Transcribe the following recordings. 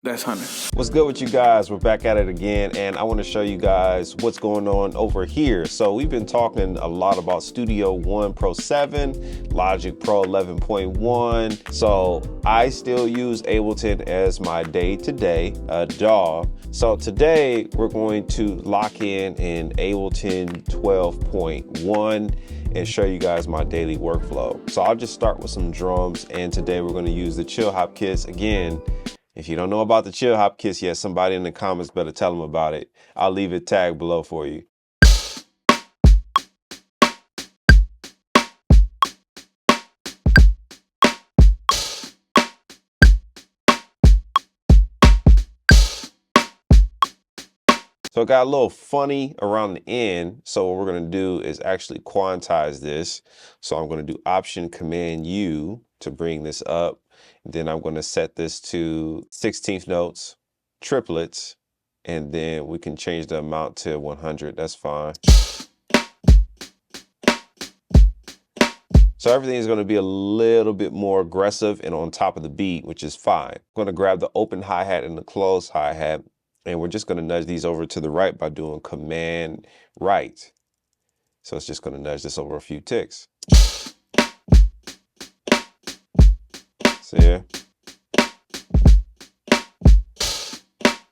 That's Hunter. What's good with you guys? We're back at it again, and I want to show you guys what's going on over here. So we've been talking a lot about Studio One Pro 7, Logic Pro 11.1. So I still use Ableton as my day-to-day DAW. So today we're going to lock in Ableton 12.1 and show you guys my daily workflow. So I'll just start with some drums, and today we're going to use the chill hop kits again. If you don't know about the chill hop kits yet, somebody in the comments better tell them about it. I'll leave it tagged below for you. So it got a little funny around the end. So what we're gonna do is actually quantize this. So I'm gonna do Option Command U to bring this up. Then I'm gonna set this to 16th notes, triplets, and then we can change the amount to 100, that's fine. So everything is gonna be a little bit more aggressive and on top of the beat, which is fine. I'm gonna grab the open hi-hat and the closed hi-hat, and we're just gonna nudge these over to the right by doing Command right. So it's just gonna nudge this over a few ticks. See ya?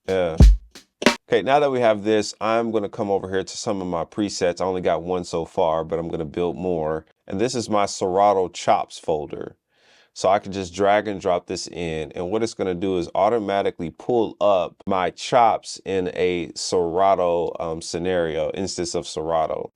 Yeah. Okay, now that we have this, I'm gonna come over here to some of my presets. I only got one so far, but I'm gonna build more. And this is my Serato chops folder. So I can just drag and drop this in, and what it's gonna do is automatically pull up my chops in a Serato scenario, instance of Serato.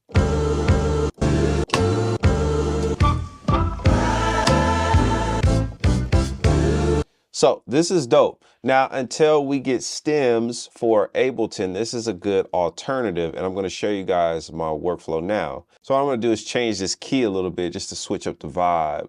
So this is dope. Now, until we get stems for Ableton, this is a good alternative, and I'm gonna show you guys my workflow now. So what I'm gonna do is change this key a little bit just to switch up the vibe.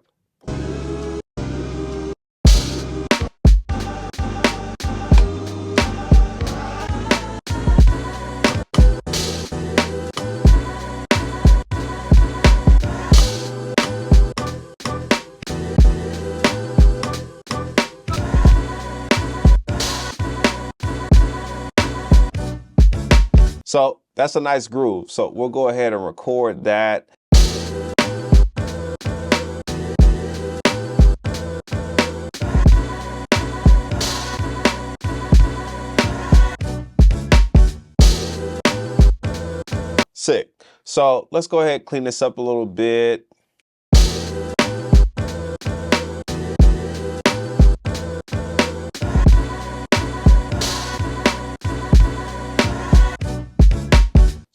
So that's a nice groove. So we'll go ahead and record that. Sick. So let's go ahead and clean this up a little bit.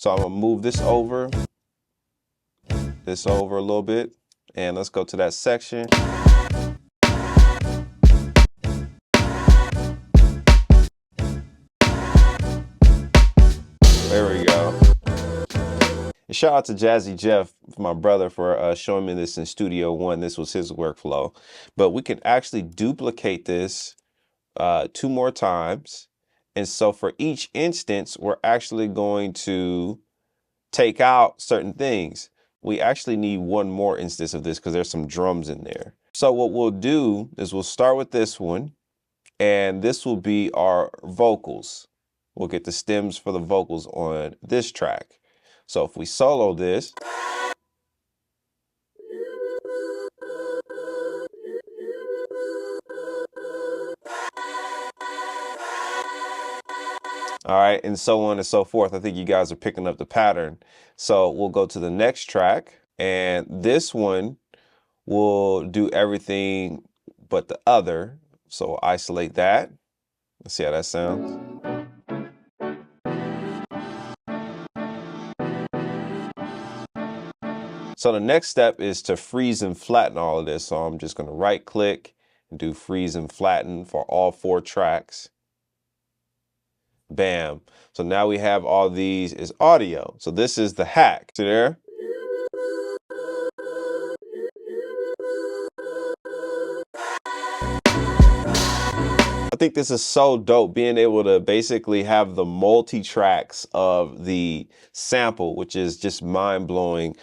So I'm gonna move this over a little bit, and let's go to that section. There we go. And shout out to Jazzy Jeff, my brother, for showing me this in Studio One. This was his workflow. But we can actually duplicate this 2 more times. And so for each instance, we're actually going to take out certain things. We actually need one more instance of this because there's some drums in there. So what we'll do is we'll start with this one, and this will be our vocals. We'll get the stems for the vocals on this track. So if we solo this, all right, and so on and so forth. I think you guys are picking up the pattern. So we'll go to the next track, and this one will do everything but the other. So we'll isolate that. Let's see how that sounds. So the next step is to freeze and flatten all of this. So I'm just gonna right click and do freeze and flatten for all 4 tracks. Bam. So now we have all these as audio. So this is the hack. See there? I think this is so dope, being able to basically have the multi-tracks of the sample, which is just mind-blowing.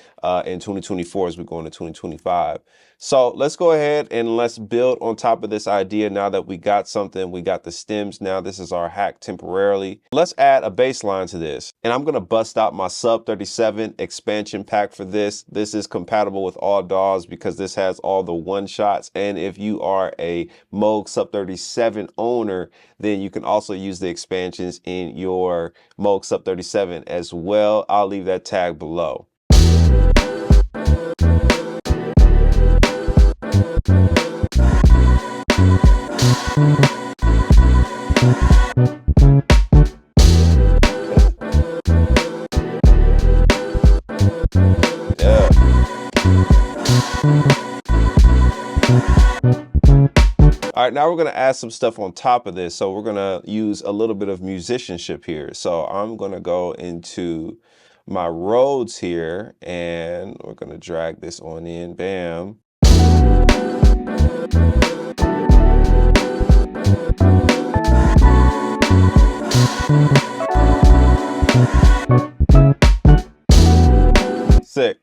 in 2024 as we go into 2025. So let's go ahead and let's build on top of this idea. Now that we got something, we got the stems. Now this is our hack temporarily. Let's add a bass line to this. And I'm going to bust out my sub 37 expansion pack for this. This is compatible with all DAWs because this has all the one shots. And if you are a Moog sub 37 owner, then you can also use the expansions in your Moog sub 37 as well. I'll leave that tag below. Yeah. All right, now we're gonna add some stuff on top of this. So we're gonna use a little bit of musicianship here. So I'm gonna go into my Rhodes here and we're gonna drag this on in, bam. Sick.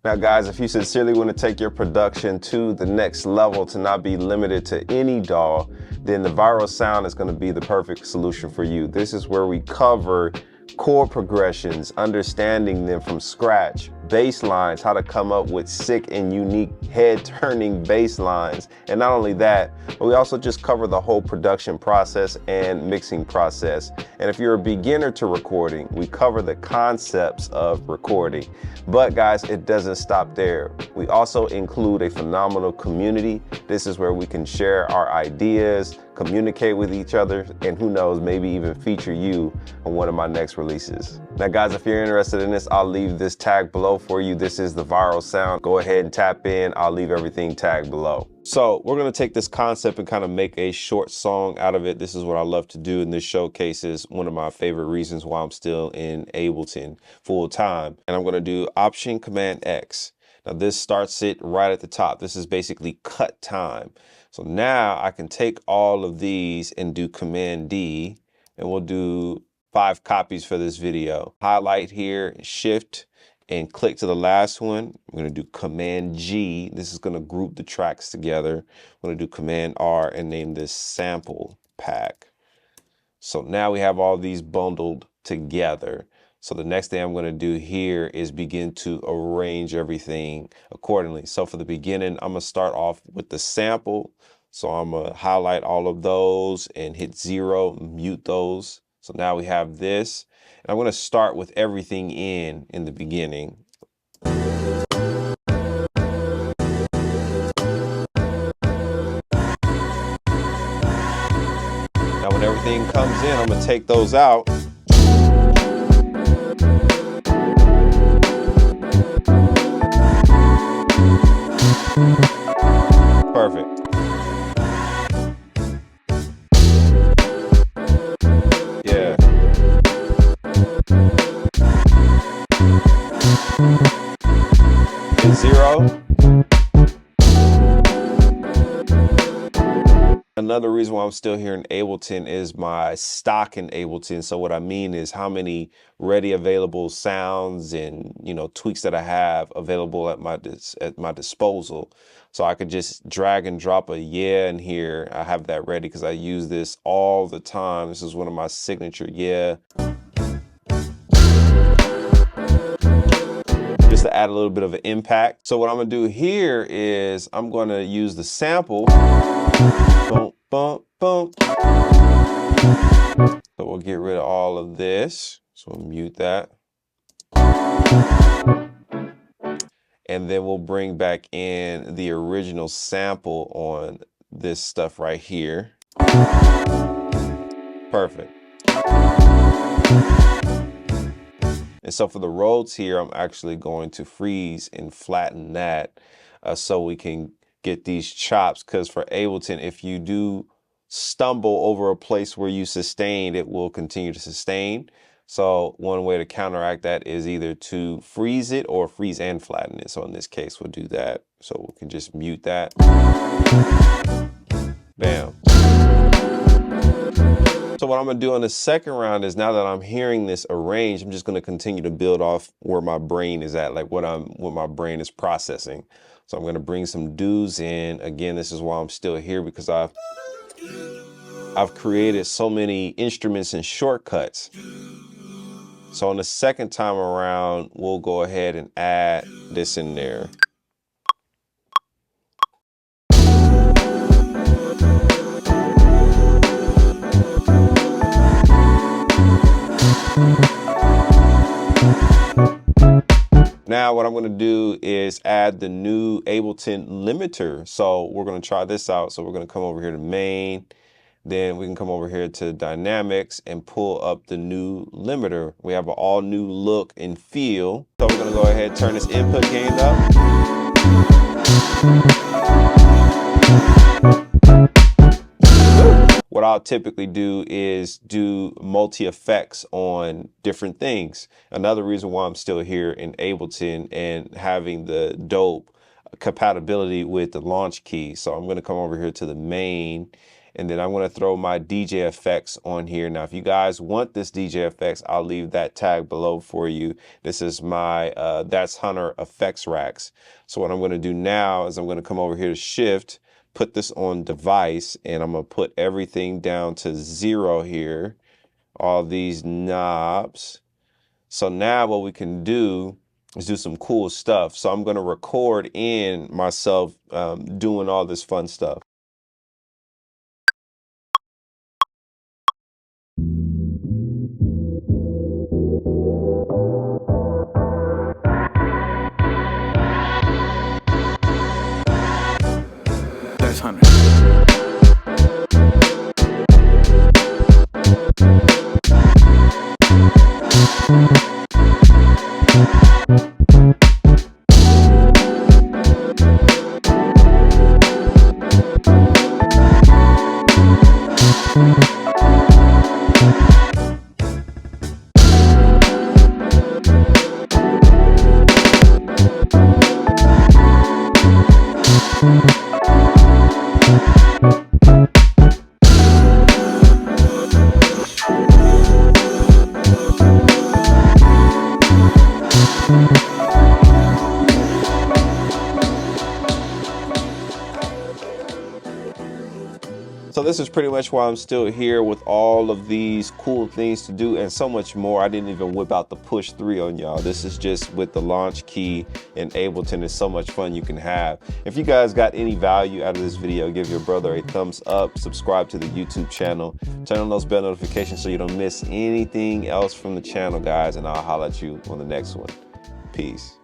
Now guys, if you sincerely want to take your production to the next level, to not be limited to any DAW, then the Viral Sound is going to be the perfect solution for you. This is where we cover chord progressions, understanding them from scratch, bass lines, how to come up with sick and unique head-turning bass lines. And not only that, but we also just cover the whole production process and mixing process. And if you're a beginner to recording, we cover the concepts of recording. But guys, it doesn't stop there. We also include a phenomenal community. This is where we can share our ideas, communicate with each other, and who knows, maybe even feature you on one of my next releases. Now guys, if you're interested in this, I'll leave this tag below for you. This is the Viral Sound. Go ahead and tap in. I'll leave everything tagged below. So we're gonna take this concept and kind of make a short song out of it. This is what I love to do, and this showcases one of my favorite reasons why I'm still in Ableton full time. And I'm gonna do Option Command X. Now this starts it right at the top. This is basically cut time. So now I can take all of these and do Command D, and we'll do 5 copies for this video. Highlight here, shift, and click to the last one. I'm gonna do Command G. This is gonna group the tracks together. I'm gonna do Command R and name this sample pack. So now we have all these bundled together. So the next thing I'm gonna do here is begin to arrange everything accordingly. So for the beginning, I'm gonna start off with the sample. So I'm gonna highlight all of those and hit 0, mute those. So now we have this. And I'm gonna start with everything in the beginning. Now when everything comes in, I'm gonna take those out. Perfect. Yeah. Hit 0. Another reason why I'm still here in Ableton is my stock in Ableton. So what I mean is how many ready available sounds and, you know, tweaks that I have available at my disposal. So I could just drag and drop a yeah in here. I have that ready because I use this all the time. This is one of my signature yeah. Just to add a little bit of an impact. So what I'm gonna do here is I'm gonna use the sample. Boom, boom, boom. So we'll get rid of all of this. So we'll mute that. And then we'll bring back in the original sample on this stuff right here. Perfect. And so for the Rhodes here, I'm actually going to freeze and flatten that so we can get these chops, because for Ableton, if you do stumble over a place where you sustained, it will continue to sustain. So one way to counteract that is either to freeze it or freeze and flatten it. So in this case, we'll do that. So we can just mute that. Bam. So what I'm gonna do on the second round is, now that I'm hearing this arranged, I'm just gonna continue to build off where my brain is at, like what my brain is processing. So I'm gonna bring some do's in. Again, this is why I'm still here, because I've created so many instruments and shortcuts. So on the second time around, we'll go ahead and add this in there. Now what I'm going to do is add the new Ableton limiter. So we're going to try this out. So we're going to come over here to main, then we can come over here to dynamics and pull up the new limiter. We have an all new look and feel. So we're going to go ahead and turn this input gain up. What I'll typically do is do multi effects on different things. Another reason why I'm still here in Ableton and having the dope compatibility with the launch key. So I'm going to come over here to the main, and then I'm going to throw my DJ effects on here. Now, if you guys want this DJ effects, I'll leave that tag below for you. This is my That's Hunter effects racks. So what I'm going to do now is I'm going to come over here to shift, put this on device, and I'm going to put everything down to 0 here, all these knobs. So now what we can do is do some cool stuff. So I'm going to record in myself doing all this fun stuff. That's Hunter. So this is pretty much why I'm still here with all of these cool things to do and so much more. I didn't even whip out the push 3 on y'all. This is just with the launch key in Ableton. It's so much fun you can have. If you guys got any value out of this video, give your brother a thumbs up, subscribe to the YouTube channel, turn on those bell notifications so you don't miss anything else from the channel, guys, and I'll holler at you on the next one. Peace.